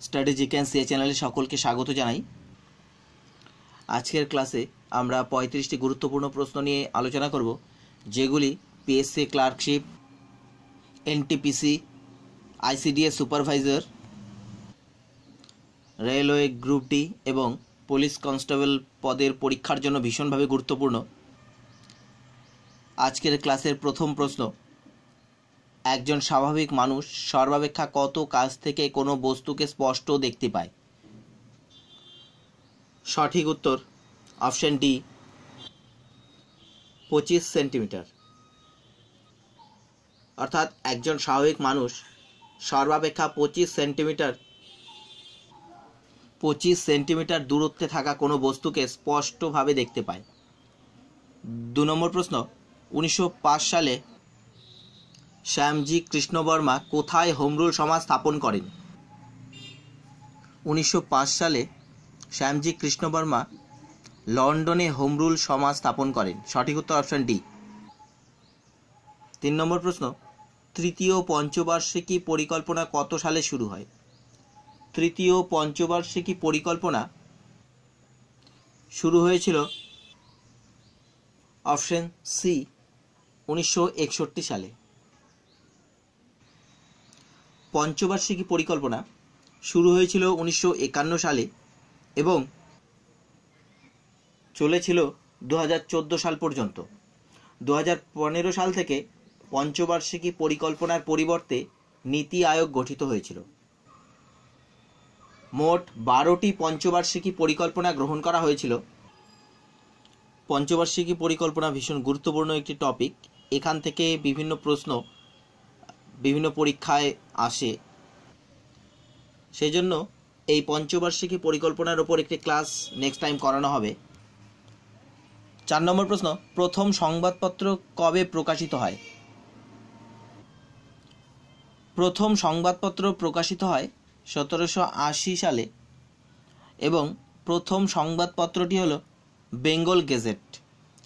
Study জিকেন্স এই চ্যানেলে সকলকে স্বাগত জানাই। আজকের ক্লাসে আমরা 35টি গুরুত্বপূর্ণ প্রশ্ন নিয়ে আলোচনা করব, যেগুলি PSC clerkship, NTPC, ICDS supervisor, railway group D এবং পুলিশ কনস্টেবল পদের পরীক্ষার জন্য ভীষণভাবে গুরুত্বপূর্ণ। আজকের ক্লাসের প্রথম প্রশ্ন: একজন স্বাভাবিক মানুষ সর্বাপেক্ষা কত কাছ থেকে কোনো বস্তুকে স্পষ্ট দেখতে পায়? সঠিক উত্তর অপশন ডি, 25 সেন্টিমিটার। অর্থাৎ একজন স্বাভাবিক মানুষ সর্বাপেক্ষা 25 সেন্টিমিটার দূরত্বে থাকা কোনো বস্তুকে স্পষ্টভাবে দেখতে পায়। 2 নম্বর প্রশ্ন: 1905 সালে শ্যামজি কৃষ্ণবর্মা কোথায় হোম রুল সমাজ স্থাপন করেন? 1905 সালে শ্যামজি কৃষ্ণবর্মা লন্ডনে হোম রুল সমাজ স্থাপন করেন। সঠিক উত্তর অপশন ডি। 3 নম্বর প্রশ্ন: তৃতীয় পঞ্চবার্ষিকী পরিকল্পনা কত সালে শুরু হয়? তৃতীয় পঞ্চবার্ষিকী পরিকল্পনা শুরু হয়েছিল অপশন সি, 1961 সালে। পঞ্চবার্ষিকী পরিকল্পনা শুরু হয়েছিল 1951 সালে এবং চলেছিল 2014 সাল পর্যন্ত। 2015 সাল থেকে পঞ্চবার্ষিকী পরিকল্পনার পরিবর্তে নীতি আয়োগ গঠিত হয়েছিল। মোট 12টি পঞ্চবার্ষিকী পরিকল্পনা গ্রহণ করা হয়েছিল। পঞ্চবার্ষিকী পরিকল্পনা ভীষণ গুরুত্বপূর্ণ একটি টপিক। এখান থেকে বিভিন্ন প্রশ্ন বিভিন্ন পরীক্ষায় আসে, সেজন্য এই পঞ্চবার্ষিকী পরিকল্পনার উপর একটি ক্লাস নেক্সট টাইম করানো হবে। 4 নম্বর প্রশ্ন: প্রথম সংবাদপত্র কবে প্রকাশিত হয়? প্রথম সংবাদপত্র প্রকাশিত হয় 1780 সালে এবং প্রথম সংবাদপত্রটি হলো বেঙ্গল গেজেট।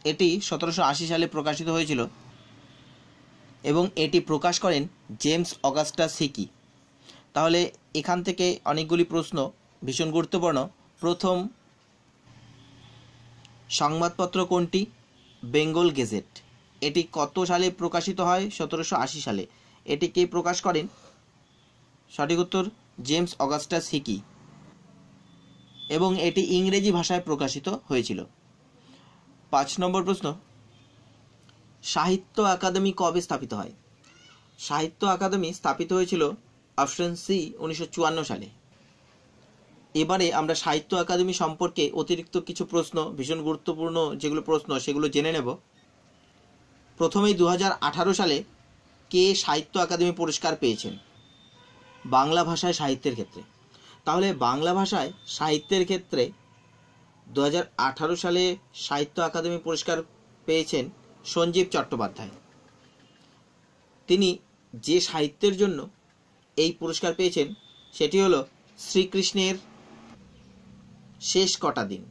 এটি 1780 সালে প্রকাশিত হয়েছিল এবং এটি প্রকাশ করেন জেমস অগাস্টাস হিকি। তাহলে এখান থেকে অনেকগুলি প্রশ্ন ভীষণ গুরুত্বপূর্ণ। প্রথম সংবাদপত্র কোনটি? বেঙ্গল গেজেট। এটি কত সালে প্রকাশিত হয়? 1780 সালে। এটি কে প্রকাশ করেন? সঠিক উত্তর জেমস অগাস্টাস হিকি এবং এটি ইংরেজি ভাষায় প্রকাশিত হয়েছিল। 5 নম্বর প্রশ্ন: সাহিত্য আকাদেমি কবে স্থাপিত হয়? সাহিত্য আকাদেমি স্থাপিত হয়েছিল অপশন সি, 1954 সালে। এবারে আমরা সাহিত্য আকাদেমি সম্পর্কে অতিরিক্ত কিছু প্রশ্ন, ভীষণ গুরুত্বপূর্ণ যেগুলো প্রশ্ন সেগুলো জেনে নেব। প্রথমেই 2018 সালে কে সাহিত্য আকাদেমি পুরস্কার পেয়েছেন বাংলা ভাষায় সাহিত্যের ক্ষেত্রে? তাহলে বাংলা ভাষায় সাহিত্যের ক্ষেত্রে 2018 সালে সাহিত্য আকাদেমি পুরস্কার পেয়েছেন সঞ্জীব চট্টোপাধ্যায়। তিনি যে সাহিত্যের জন্য এই পুরস্কার পেয়েছেন সেটি হলো শ্রীকৃষ্ণের শেষ কটা দিন।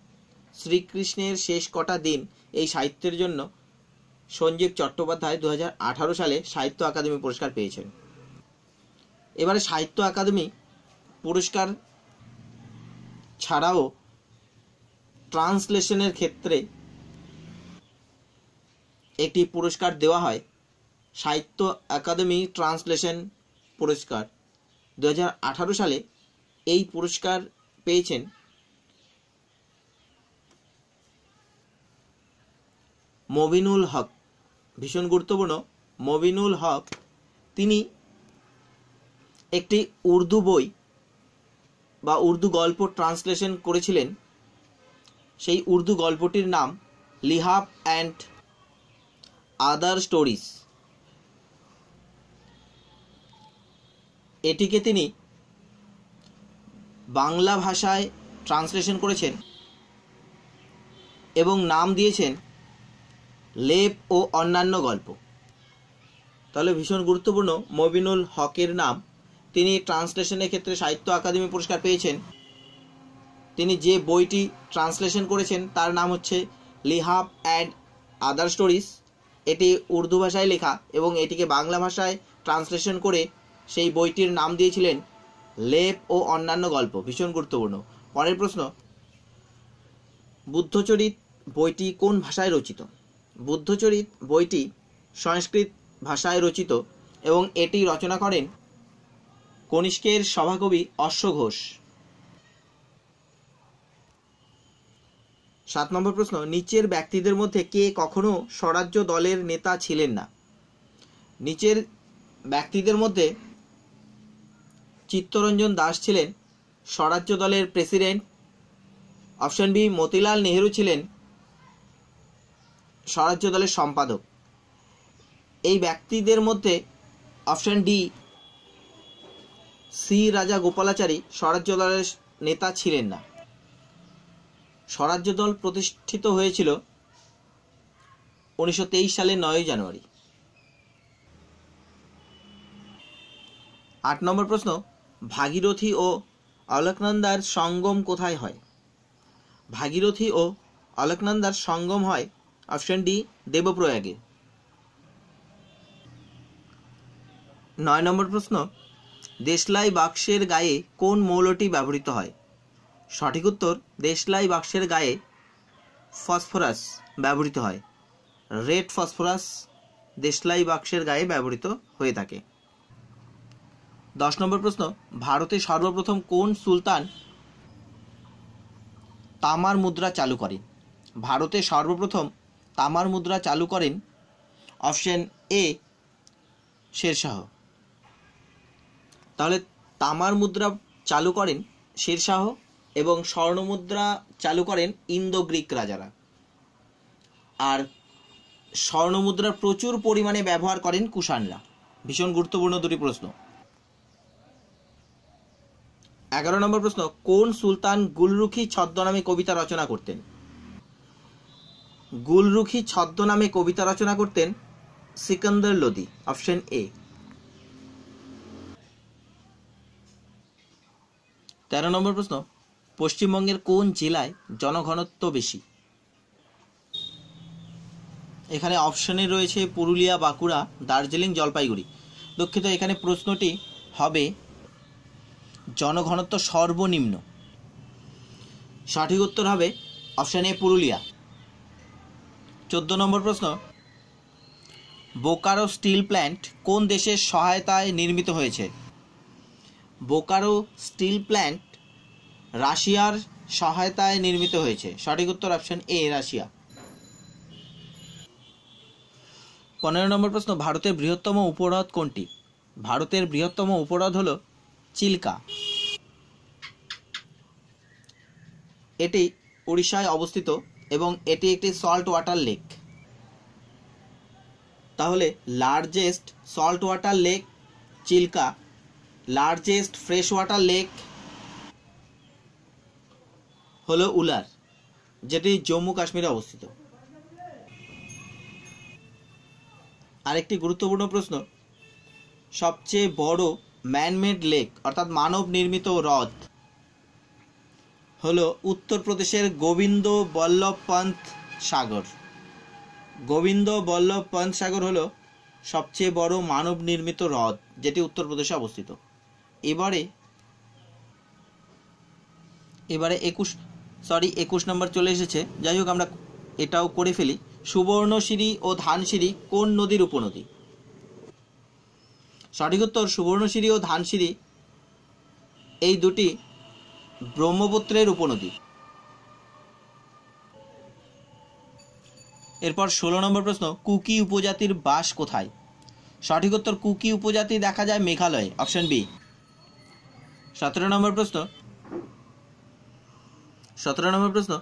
শ্রীকৃষ্ণের শেষ কটা দিন এই সাহিত্যের জন্য সঞ্জীব চট্টোপাধ্যায় 2018 সালে সাহিত্য আকাদেমি পুরস্কার পেয়েছেন। এবারে সাহিত্য আকাদেমি পুরস্কার ছাড়াও ট্রান্সলেশনের ক্ষেত্রে একটি পুরস্কার দেওয়া হয়, সাহিত্য আকাদেমি ট্রান্সলেশন পুরস্কার। 2018 সালে এই পুরস্কার পেয়েছেন মবিনুল হক। ভীষণ গুরুত্বপূর্ণ মবিনুল হক। তিনি একটি উর্দু বই বা উর্দু গল্প ট্রান্সলেশন করেছিলেন। সেই উর্দু গল্পটির নাম লিহাব অ্যান্ড আদার স্টোরিজ। এটিকে তিনি বাংলা ভাষায় ট্রান্সলেশন করেছেন এবং নাম দিয়েছেন লেপ ও অন্যান্য গল্প। তাহলে ভীষণ গুরুত্বপূর্ণ মবিনুল হকের নাম। তিনি ট্রান্সলেশনের ক্ষেত্রে সাহিত্য আকাদেমি পুরস্কার পেয়েছেন। তিনি যে বইটি ট্রান্সলেশন করেছেন তার নাম হচ্ছে লিহাব অ্যান্ড আদার স্টোরিজ। এটি উর্দু ভাষায় লেখা এবং এটিকে বাংলা ভাষায় ট্রান্সলেশন করে সেই বইটির নাম দিয়েছিলেন লেপ ও অন্যান্য গল্প, ভীষণ গুরুত্বপূর্ণ। পরের প্রশ্ন, বুদ্ধচরিত বইটি কোন ভাষায় রচিত? বুদ্ধচরিত বইটি সংস্কৃত ভাষায় রচিত এবং এটি রচনা করেন কনিষ্কের সভাকবি অশ্ব ঘোষ। 7 নম্বর প্রশ্ন, নিচের ব্যক্তিদের মধ্যে কে কখনো স্বরাজ্য দলের নেতা ছিলেন না? নিচের ব্যক্তিদের মধ্যে চিত্তরঞ্জন দাস ছিলেন স্বরাজ্য দলের president. Option B, Motilal Nehru ছিলেন স্বরাজ্য দলের সম্পাদক। এই ব্যক্তিদের মধ্যে অপশন ডি, সি রাজা গোপালাচারী স্বরাজ্য দলের নেতা ছিলেন না। স্বরাজ্য দল প্রতিষ্ঠিত হয়েছিল 1923 সালের 9 জানুয়ারি। 8 নম্বর প্রশ্ন, ভাগীরথী ও অলকনন্দার সঙ্গম কোথায় হয়? ভাগীরথী ও অলকনন্দার সঙ্গম হয় অপশন ডি, দেবপ্রয়াগে। 9 নম্বর প্রশ্ন, দেশলাই বাক্সের গায়ে কোন মৌলটি ব্যবহৃত হয়? সঠিক উত্তর, দেশলাই বাক্সের গায়ে ফসফরাস ব্যবহৃত হয়। রেড ফসফরাস দেশলাই বাক্সের গায়ে ব্যবহৃত হয়ে থাকে। 10 নম্বর প্রশ্ন, ভারতে সর্বপ্রথম কোন সুলতান তামার মুদ্রা চালু করেন? ভারতে সর্বপ্রথম তামার মুদ্রা চালু করেন অপশন এ, শেরশাহ। তাহলে তামার মুদ্রা চালু করেন শেরশাহ এবং স্বর্ণমুদ্রা চালু করেন ইন্দো গ্রিক রাজারা। আর স্বর্ণমুদ্রার প্রচুর পরিমাণে ব্যবহার করেন কুষাণরা। ভীষণ গুরুত্বপূর্ণ দুটি প্রশ্ন। 11 নম্বর প্রশ্ন, কোন সুলতান গুলরুখি ছদ্মনামে কবিতা রচনা করতেন? গুলরুখি ছদ্মনামে কবিতা রচনা করতেন সিকান্দার লোদি। Option A. 13 নম্বর প্রশ্ন, পশ্চিমবঙ্গের কোন জেলায় জনঘনত্ব বেশি? এখানে অপশনে রয়েছে পুরুলিয়া, বাঁকুড়া, দার্জিলিং, জলপাইগুড়ি। দুঃখিত, এখানে প্রশ্নটি হবে জনঘনত্ব সর্বনিম্ন। সঠিক উত্তর হবে অপশন এ, পুরুলিয়া। 14 নম্বর প্রশ্ন, বোকারো স্টিল প্ল্যান্ট কোন দেশের সহায়তায় নির্মিত হয়েছে? বোকারো স্টিল প্ল্যান্ট রাশিয়ার সহায়তায় নির্মিত হয়েছে। সঠিক উত্তর অপশন এ, রাশিয়া। 15 নম্বর প্রশ্ন, ভারতের বৃহত্তম উপহ্রদ কোনটি? ভারতের বৃহত্তম উপহ্রদ হল চিল্কা। এটি উড়িষ্যায় অবস্থিত এবং এটি একটি সল্ট ওয়াটার লেক। তাহলে largest salt water lake Chilka, largest fresh water lake হলো উলার, যেটি জম্মু কাশ্মীরে অবস্থিত। আরেকটি গুরুত্বপূর্ণ প্রশ্ন, সবচেয়ে বড় ম্যানমেড লেক অর্থাৎ মানব নির্মিত হ্রদ হলো উত্তরপ্রদেশের গোবিন্দ বল্লভ পন্ত সাগর। গোবিন্দ বল্লভ পন্ত সাগর হলো সবচেয়ে বড় মানব নির্মিত হ্রদ, যেটি উত্তরপ্রদেশে অবস্থিত। এবারে 21 নম্বর চলে এসেছে। যাই হোক, আমরা এটাও করে ফেলি। সুবর্ণশিরি ও ধানসিরি কোন নদীর উপনদী? সঠিক উত্তর, সুবর্ণশিরি ও ধানসিরি এই দুটি ব্রহ্মপুত্রের উপনদী। এরপর 16 নম্বর প্রশ্ন, কুকি উপজাতির বাস কোথায়? সঠিক উত্তর, কুকি উপজাতি দেখা যায় মেঘালয়ে। Option B. 17 নম্বর প্রশ্ন,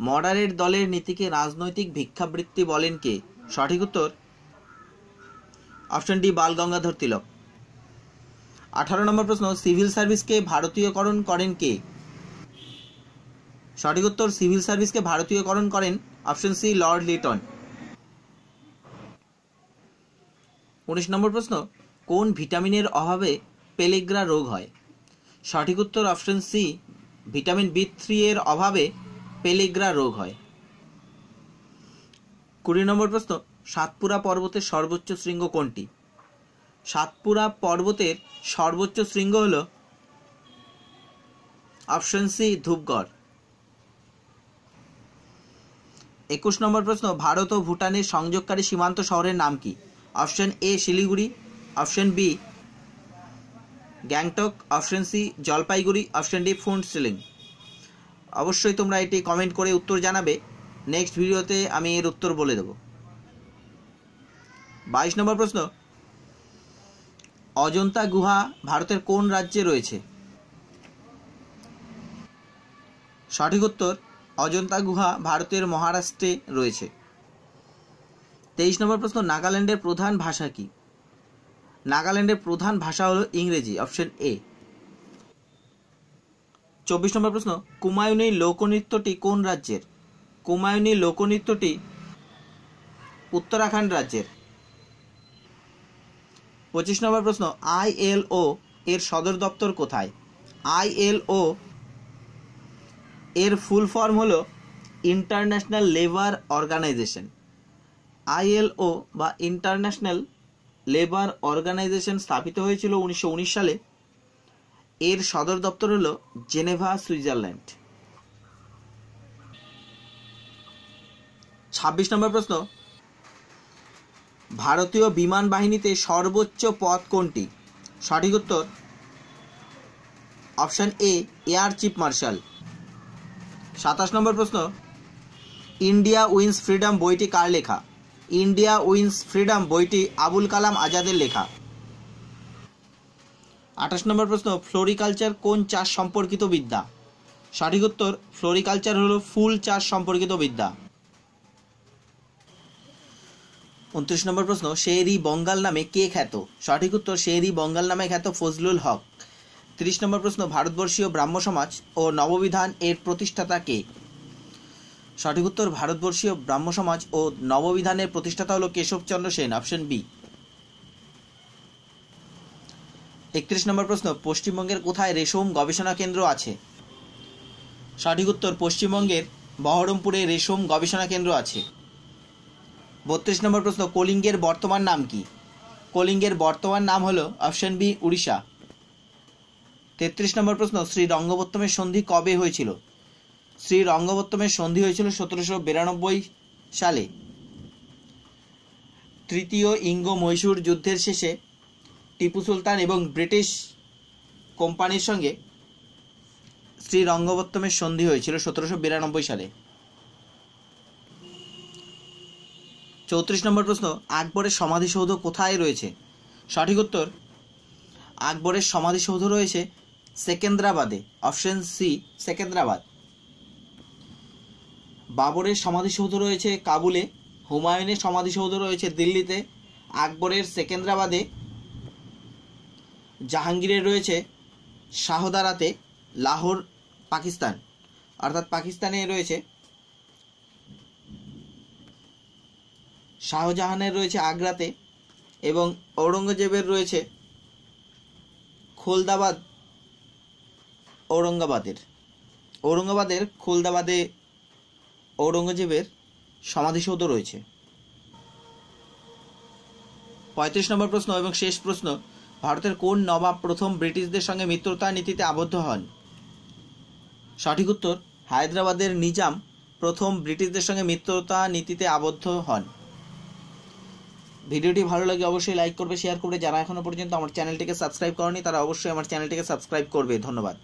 মডারেট দলের নীতিকে রাজনৈতিক ভিক্ষাবৃত্তি বলেন কে? সঠিক উত্তর অপশন ডি, বাল গঙ্গাধর তিলক। 18 নম্বর প্রশ্ন, সিভিল সার্ভিসকে ভারতীয়করণ করেন কে? সঠিক উত্তর, সিভিল সার্ভিসকে ভারতীয়করণ করেন অপশন সি, লর্ড লিটন। 19 নম্বর প্রশ্ন, কোন ভিটামিনের অভাবে পেলেগ্রা রোগ হয়? সঠিক উত্তর অপশন সি, ভিটামিন B3 এর অভাবে পেলেগ্রা রোগ হয়। 20 নম্বর প্রশ্ন, সাতপুরা পর্বতের সর্বোচ্চ শৃঙ্গ কোনটি? সাতপুরা পর্বতের সর্বোচ্চ শৃঙ্গ হল অপশন সি ধূপগড়। 21 নম্বর প্রশ্ন, ভারত ও ভুটানের সংযোগকারী সীমান্ত শহরের নাম কি? Option A Siliguri, option B Gangtok, option C Jalpaiguri, option D Phuentsholing. অবশ্যই তোমরা এটি কমেন্ট করে উত্তর জানাবে, নেক্সট ভিডিওতে আমি এর উত্তর বলে দেব। 22 নম্বর প্রশ্ন, অজন্তা গুহা ভারতের কোন রাজ্যে রয়েছে? সঠিক উত্তর অজন্তা গুহা ভারতের মহারাষ্ট্রে রয়েছে। 23 নম্বর প্রশ্ন, নাগাল্যান্ডের প্রধান ভাষা কি? নাগাল্যান্ডের প্রধান ভাষা হলো ইংরেজি, অপশন এ। 24 নম্বর প্রশ্ন, কুমায়ুনী লোকনৃত্যটি কোন রাজ্যের? কুমায়ুনী লোকনৃত্যটি উত্তরাখণ্ড রাজ্যের। 25 নম্বর প্রশ্ন, ILO এর সদর দপ্তর কোথায়? ILO এর ফুল ফর্ম হলো ইন্টারন্যাশনাল লেবার অর্গানাইজেশন। ILO বা ইন্টারন্যাশনাল লেবার অর্গানাইজেশন স্থাপিত হয়েছিল 1919 সালে। এর সদর দপ্তর হলো জেনেভা, সুইজারল্যান্ড। 26 নম্বর প্রশ্ন, ভারতীয় বিমান বাহিনীতে সর্বোচ্চ পদ কোনটি? সঠিক উত্তর option A air chief marshal. 27 নম্বর প্রশ্ন, ইন্ডিয়া উইন্স ফ্রিডম বইটি কার লেখা? ইন্ডিয়া উইন্স ফ্রিডম বইটি আবুল কালাম আজাদের লেখা। 28 নম্বর প্রশ্ন, ফ্লোরিকালচার কোন চাষ সম্পর্কিত বিদ্যা? সঠিক উত্তর ফ্লোরিকালচার হলো ফুল চাষ সম্পর্কিত বিদ্যা। 29 নম্বর প্রশ্ন, শের ই বঙ্গাল নামে কে খ্যাত? সঠিক উত্তর শের ই বঙ্গাল নামে খ্যাত ফজলুল হক। 30 নম্বর প্রশ্ন, ভারতবর্ষীয় ব্রাহ্ম সমাজ ও নববিধান এর প্রতিষ্ঠাতা কে? সঠিক উত্তর ভারতবর্ষীয় ব্রাহ্ম সমাজ ও নববিধানের প্রতিষ্ঠাতা হলো কেশবচন্দ্র সেন, অপশন বি। 31 নম্বর প্রশ্ন, পশ্চিমবঙ্গের কোথায় রেশম গবেষণা কেন্দ্র আছে? সঠিক উত্তর পশ্চিমবঙ্গের বহরমপুরে রেশম গবেষণা কেন্দ্র আছে। 32 নম্বর প্রশ্ন, কলিঙ্গের বর্তমান নাম কি? কলিঙ্গের বর্তমান নাম হলো অপশন বি উড়িষ্যা। 33 নম্বর প্রশ্ন, শ্রী রঙ্গবোত্তমের সন্ধি কবে হয়েছিল? শ্রী রঙ্গবোত্তমের সন্ধি হয়েছিল 1792 সালে। তৃতীয় ইঙ্গ মহীশূর যুদ্ধের শেষে টিপু সুলতান এবং ব্রিটিশ কোম্পানির সঙ্গে শ্রী রঙ্গবোত্তমের সন্ধি হয়েছিল 1792 সালে। 34 নম্বর প্রশ্ন, আকবরের সমাধিসৌধ কোথায় রয়েছে? সঠিক উত্তর আকবরের সমাধিসৌধ রয়েছে সেকেন্দ্রাবাদে, অপশন সি সেকেন্দ্রাবাদ। বাবরের সমাধিসৌধ রয়েছে কাবুলে, হুমায়ুনের সমাধিসৌধ রয়েছে দিল্লিতে, আকবরের সেকেন্দ্রাবাদে, জাহাঙ্গীরের রয়েছে শাহদারাতে, লাহোর পাকিস্তান অর্থাৎ পাকিস্তানে রয়েছে, শাহজাহানের রয়েছে আগ্রাতে এবং ঔরঙ্গজেবের রয়েছে খোলদাবাদ ঔরঙ্গাবাদের খোলদাবাদে ঔরঙ্গজেবের সমাধিসৌধ রয়েছে। 35 নম্বর প্রশ্ন এবং শেষ প্রশ্ন, ভারতের কোন নবাব প্রথম ব্রিটিশদের সঙ্গে মিত্রতা নীতিতে আবদ্ধ হন? সঠিক উত্তর হায়দ্রাবাদের নিজাম প্রথম ব্রিটিশদের সঙ্গে মিত্রতা নীতিতে আবদ্ধ হন। ভিডিওটি ভালো লাগে অবশ্যই লাইক করবে, শেয়ার করবে। যারা এখনো পর্যন্ত আমার চ্যানেলটিকে সাবস্ক্রাইব করেনি তারা অবশ্যই আমার চ্যানেলটিকে সাবস্ক্রাইব করবে। ধন্যবাদ।